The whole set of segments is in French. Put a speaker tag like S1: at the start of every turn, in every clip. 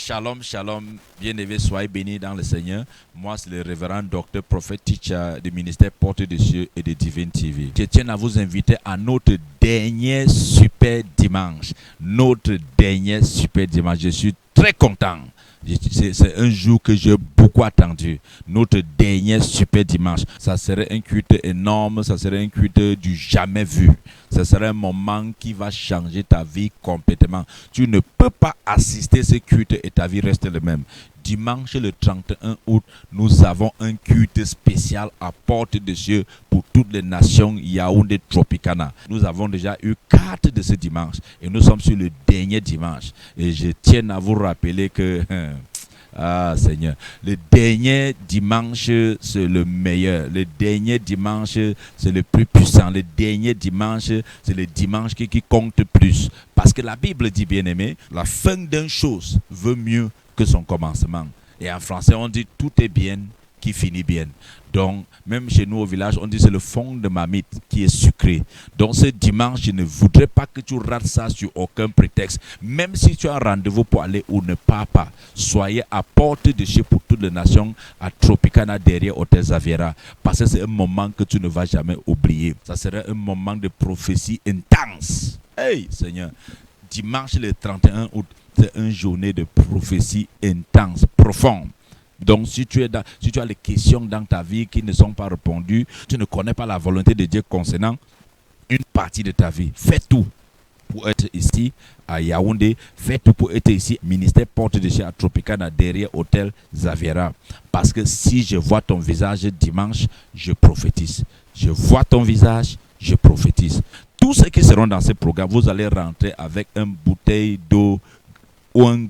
S1: Shalom, shalom, bien-aimés, soyez bénis dans le Seigneur. Moi, c'est le révérend docteur prophète teacher du ministère Porte des Cieux et de Divine TV. Je tiens à vous inviter à notre dernier super dimanche. Notre dernier super dimanche. Je suis très content. C'est un jour que j'ai beaucoup attendu. Notre dernier super dimanche. Ça serait un culte énorme. Ça serait un culte du jamais vu. Ce serait un moment qui va changer ta vie complètement. Tu ne peux pas assister à ce culte et ta vie reste le même. Dimanche le 31 août, nous avons un culte spécial à Porte des Cieux pour toutes les nations Yaoundé Tropicana. Nous avons déjà eu 4 de ce dimanche et nous sommes sur le dernier dimanche. Et je tiens à vous rappeler que... Ah Seigneur, le dernier dimanche c'est le meilleur. Le dernier dimanche c'est le plus puissant. Le dernier dimanche c'est le dimanche qui compte plus. Parce que la Bible dit, bien aimé, la fin d'une chose vaut mieux que son commencement. Et en français on dit tout est bien qui finit bien. Donc, même chez nous au village, on dit c'est le fond de marmite qui est sucré. Donc, ce dimanche, je ne voudrais pas que tu rates ça sur aucun prétexte. Même si tu as un rendez-vous pour aller ou ne pars pas, soyez à Porte de Cieux pour toutes les nations à Tropicana derrière Hôtel Zaviera. Parce que c'est un moment que tu ne vas jamais oublier. Ça serait un moment de prophétie intense. Hey, Seigneur, dimanche le 31 août, c'est une journée de prophétie intense, profonde. Donc, si tu as les questions dans ta vie qui ne sont pas répondues, tu ne connais pas la volonté de Dieu concernant une partie de ta vie, fais tout pour être ici à Yaoundé, fais tout pour être ici, ministère Porte de Cieux à Tropicana derrière Hôtel Zaviera. Parce que si je vois ton visage dimanche, je prophétise. Je vois ton visage, je prophétise. Tous ceux qui seront dans ce programme, vous allez rentrer avec une bouteille d'eau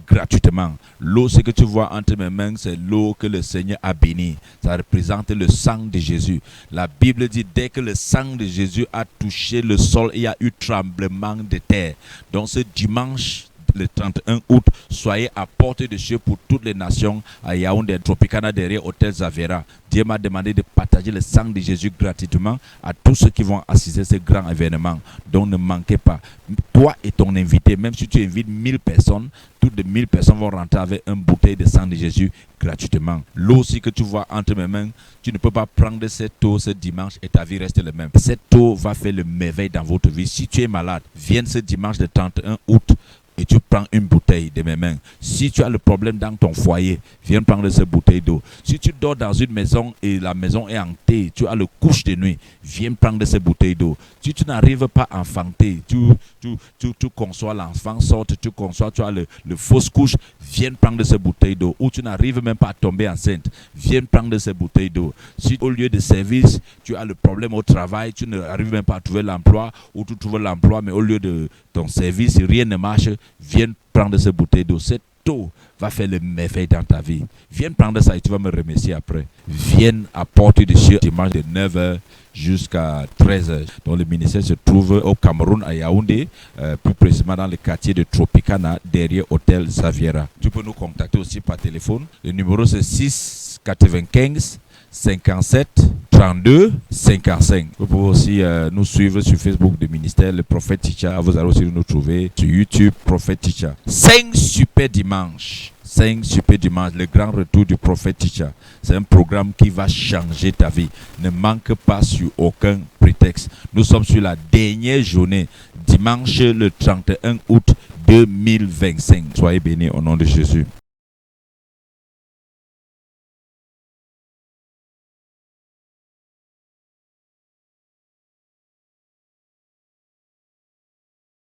S1: gratuitement. L'eau, ce que tu vois entre mes mains, c'est l'eau que le Seigneur a bénie. Ça représente le sang de Jésus. La Bible dit, dès que le sang de Jésus a touché le sol, il y a eu tremblement de terre. Donc ce dimanche, le 31 août, soyez à Porte de Cieux pour toutes les nations à Yaoundé, Tropicana derrière Hôtel Zaviera. Dieu m'a demandé de partager le sang de Jésus gratuitement à tous ceux qui vont assister à ce grand événement. Donc ne manquez pas. Toi et ton invité, même si tu invites 1000 personnes, toutes les 1000 personnes vont rentrer avec une bouteille de sang de Jésus gratuitement. L'eau aussi que tu vois entre mes mains, tu ne peux pas prendre cette eau ce dimanche et ta vie reste la même. Cette eau va faire le merveille dans votre vie. Si tu es malade, viens ce dimanche le 31 août. Et tu prends une bouteille de mes mains. Si tu as le problème dans ton foyer, viens prendre cette bouteille d'eau. Si tu dors dans une maison et la maison est hantée, tu as le couche de nuit, viens prendre cette bouteille d'eau. Si tu n'arrives pas à enfanter, tu conçois l'enfant, sorte, tu conçois, tu as le fausse couche, viens prendre cette bouteille d'eau. Ou tu n'arrives même pas à tomber enceinte, viens prendre cette bouteille d'eau. Si au lieu de service, tu as le problème au travail, tu n'arrives même pas à trouver l'emploi, ou tu trouves l'emploi, mais au lieu de ton service, rien ne marche, viens prendre cette bouteille d'eau. Cette eau va faire le merveille dans ta vie. Viens prendre ça et tu vas me remercier après. Viens à Porte de Cieux dimanche de 9h jusqu'à 13h. Donc le ministère se trouve au Cameroun à Yaoundé, plus précisément dans le quartier de Tropicana derrière Hôtel Zaviera. Tu peux nous contacter aussi par téléphone. Le numéro c'est 6 95 57 32 55. Vous pouvez aussi nous suivre sur Facebook du ministère Le Prophète Teacher. Vous allez aussi nous trouver sur YouTube Prophète Teacher. 5 super dimanches. 5 super dimanches, le grand retour du Prophète Teacher. C'est un programme qui va changer ta vie. Ne manque pas sur aucun prétexte. Nous sommes sur la dernière journée, dimanche le 31 août 2025. Soyez bénis au nom de Jésus.